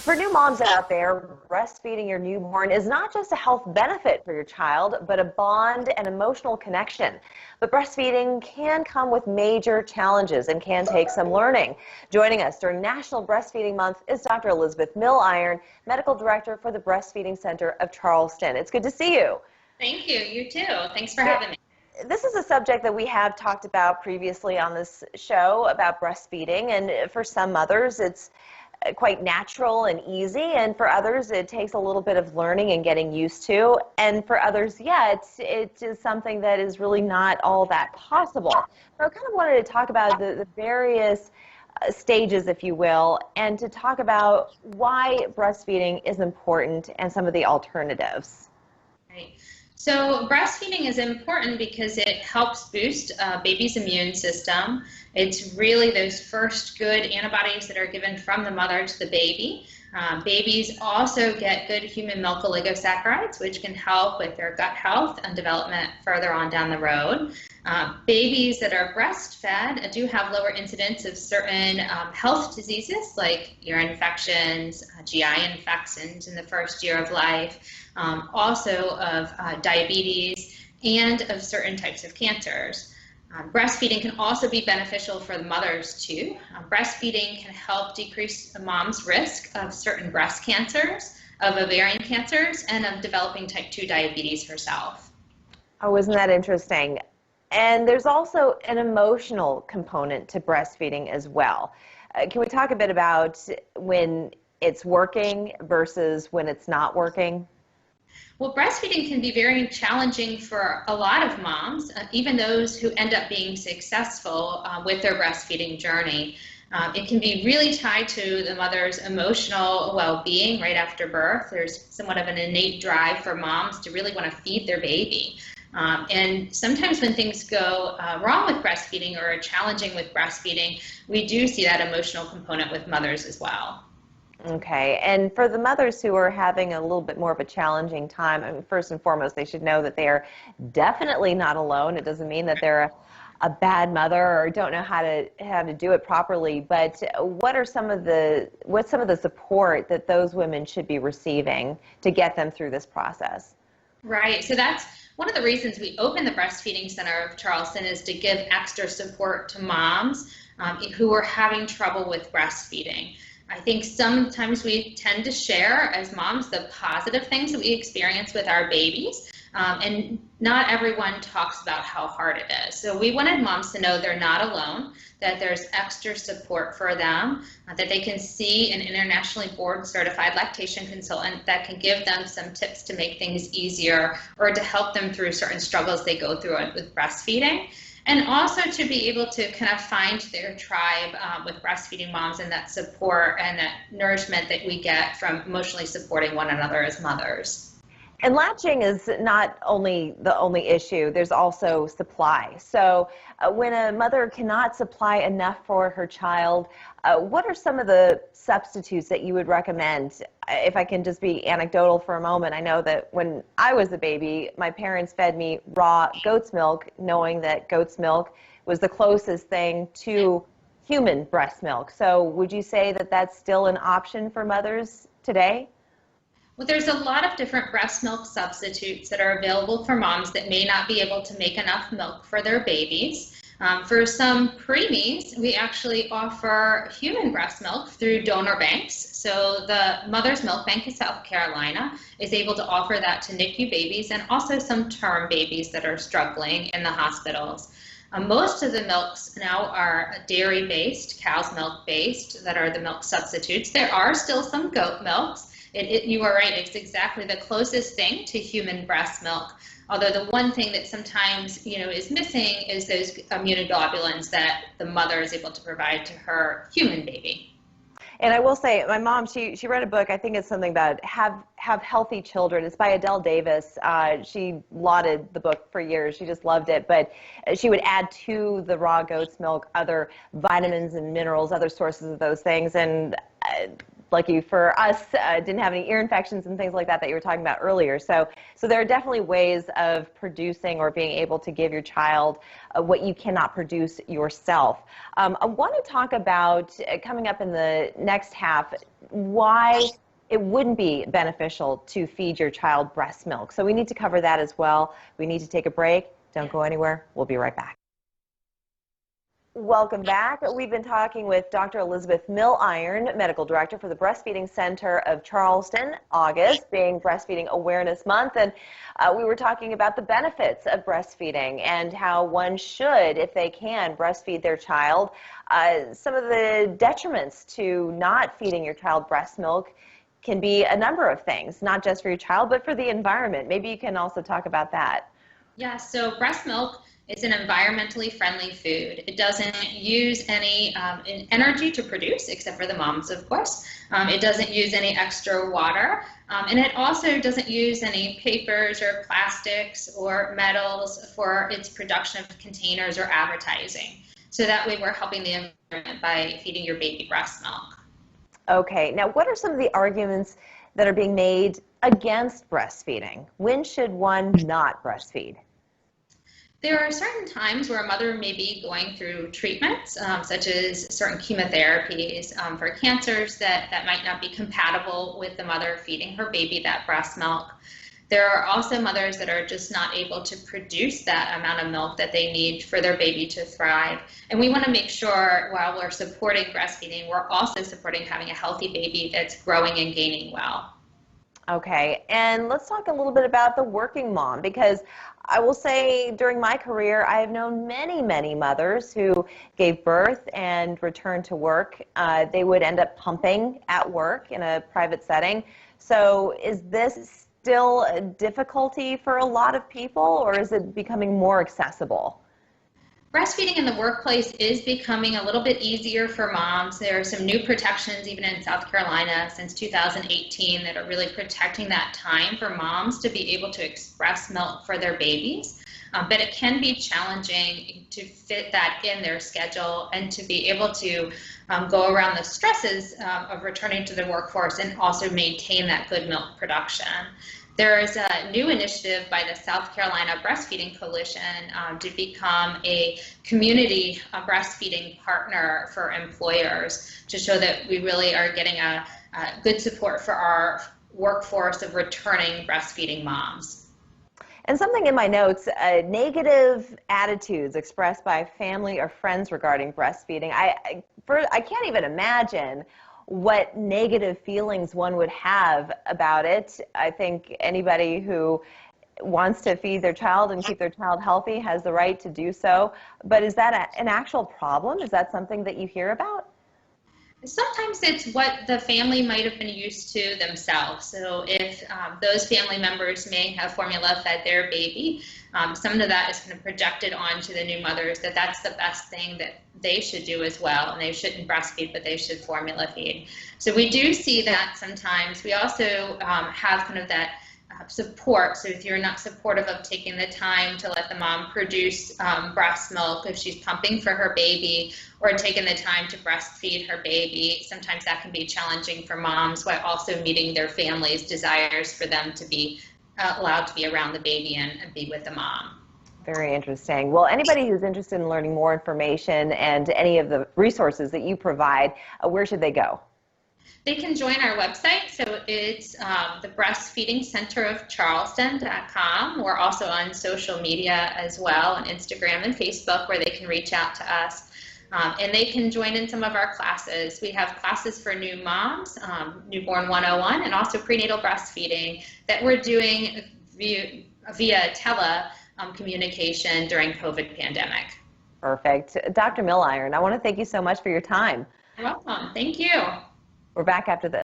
For new moms out there, breastfeeding your newborn is not just a health benefit for your child, but a bond and emotional connection. But breastfeeding can come with major challenges and can take some learning. Joining us during National Breastfeeding Month is Dr. Elizabeth Milliron, Medical Director for the Breastfeeding Center of Charleston. It's good to see you. Thank you. You too. Thanks for having me. This is a subject that we have talked about previously on this show about breastfeeding, and for some mothers it's quite natural and easy, and for others it takes a little bit of learning and getting used to, and for others, it is something that is really not all that possible. So I kind of wanted to talk about the various stages, if you will, and to talk about why breastfeeding is important and some of the alternatives. Right. So breastfeeding is important because it helps boost baby's immune system. It's really those first good antibodies that are given from the mother to the baby. Babies also get good human milk oligosaccharides, which can help with their gut health and development further on down the road. Babies that are breastfed do have lower incidence of certain health diseases like ear infections, GI infections in the first year of life, also of diabetes and of certain types of cancers. Breastfeeding can also be beneficial for the mothers too. Breastfeeding can help decrease a mom's risk of certain breast cancers, of ovarian cancers, and of developing type 2 diabetes herself. Oh, isn't that interesting? And there's also an emotional component to breastfeeding as well. Can we talk a bit about when it's working versus when it's not working? Well, breastfeeding can be very challenging for a lot of moms, even those who end up being successful with their breastfeeding journey. It can be really tied to the mother's emotional well-being right after birth. There's somewhat of an innate drive for moms to really want to feed their baby. And sometimes when things go wrong with breastfeeding or are challenging with breastfeeding, we do see that emotional component with mothers as well. Okay, and for the mothers who are having a little bit more of a challenging time, I mean, first and foremost, they should know that they are definitely not alone. It doesn't mean that they're a bad mother or don't know how to do it properly, but what's some of the support that those women should be receiving to get them through this process? Right, so that's one of the reasons we opened the Breastfeeding Center of Charleston, is to give extra support to moms who are having trouble with breastfeeding. I think sometimes we tend to share as moms the positive things that we experience with our babies, and not everyone talks about how hard it is. So we wanted moms to know they're not alone, that there's extra support for them, that they can see an internationally board certified lactation consultant that can give them some tips to make things easier or to help them through certain struggles they go through with breastfeeding. And also to be able to kind of find their tribe with breastfeeding moms, and that support and that nourishment that we get from emotionally supporting one another as mothers. And latching is not only the only issue, there's also supply. So when a mother cannot supply enough for her child, what are some of the substitutes that you would recommend? If I can just be anecdotal for a moment, I know that when I was a baby, my parents fed me raw goat's milk, knowing that goat's milk was the closest thing to human breast milk. So would you say that that's still an option for mothers today? Well, there's a lot of different breast milk substitutes that are available for moms that may not be able to make enough milk for their babies. For some preemies, we actually offer human breast milk through donor banks. So the Mother's Milk Bank in South Carolina is able to offer that to NICU babies and also some term babies that are struggling in the hospitals. Most of the milks now are dairy-based, cow's milk-based, that are the milk substitutes. There are still some goat milks. You are right, it's exactly the closest thing to human breast milk. Although the one thing that sometimes is missing is those immunoglobulins that the mother is able to provide to her human baby. And I will say, my mom, she read a book, I think it's something about have healthy children. It's by Adele Davis. She lauded the book for years. She just loved it. But she would add to the raw goat's milk other vitamins and minerals, other sources of those things. And lucky for us, didn't have any ear infections and things like that you were talking about earlier. So there are definitely ways of producing or being able to give your child what you cannot produce yourself. I want to talk about, coming up in the next half, why it wouldn't be beneficial to feed your child breast milk. So we need to cover that as well. We need to take a break. Don't go anywhere. We'll be right back. Welcome back. We've been talking with Dr. Elizabeth Milliron, Medical Director for the Breastfeeding Center of Charleston, August being Breastfeeding Awareness Month, and we were talking about the benefits of breastfeeding and how one should, if they can, breastfeed their child. Some of the detriments to not feeding your child breast milk can be a number of things, not just for your child, but for the environment. Maybe you can also talk about that. Yeah, so breast milk is an environmentally friendly food. It doesn't use any energy to produce, except for the moms, of course. It doesn't use any extra water, and it also doesn't use any papers or plastics or metals for its production of containers or advertising. So that way we're helping the environment by feeding your baby breast milk. Okay, now what are some of the arguments that are being made against breastfeeding? When should one not breastfeed? There are certain times where a mother may be going through treatments, such as certain chemotherapies for cancers that might not be compatible with the mother feeding her baby that breast milk. There are also mothers that are just not able to produce that amount of milk that they need for their baby to thrive. And we want to make sure while we're supporting breastfeeding, we're also supporting having a healthy baby that's growing and gaining well. Okay, and let's talk a little bit about the working mom, because I will say during my career, I have known many, many mothers who gave birth and returned to work. They would end up pumping at work in a private setting. So is this still a difficulty for a lot of people, or is it becoming more accessible? Breastfeeding in the workplace is becoming a little bit easier for moms. There are some new protections even in South Carolina since 2018 that are really protecting that time for moms to be able to express milk for their babies. But it can be challenging to fit that in their schedule and to be able to go around the stresses of returning to the workforce and also maintain that good milk production. There is a new initiative by the South Carolina Breastfeeding Coalition to become a community breastfeeding partner for employers to show that we really are getting a good support for our workforce of returning breastfeeding moms. And something in my notes, negative attitudes expressed by family or friends regarding breastfeeding. I can't even imagine what negative feelings one would have about it. I think anybody who wants to feed their child and keep their child healthy has the right to do so. But is that an actual problem? Is that something that you hear about? Sometimes it's what the family might have been used to themselves. So if those family members may have formula fed their baby, some of that is kind of projected onto the new mothers that that's the best thing that they should do as well, and they shouldn't breastfeed, but they should formula feed. So we do see that sometimes. We also have kind of that support. So if you're not supportive of taking the time to let the mom produce breast milk if she's pumping for her baby, or taking the time to breastfeed her baby, sometimes that can be challenging for moms while also meeting their family's desires for them to be allowed to be around the baby and be with the mom. Very interesting. Well, anybody who's interested in learning more information and any of the resources that you provide, where should they go? They can join our website. So it's the Breastfeeding Center of Charleston.com. We're also on social media as well, on Instagram and Facebook, where they can reach out to us. And they can join in some of our classes. We have classes for new moms, Newborn 101, and also prenatal breastfeeding that we're doing via communication during COVID pandemic. Perfect. Dr. Milliron, I want to thank you so much for your time. You're welcome. Thank you. We're back after this.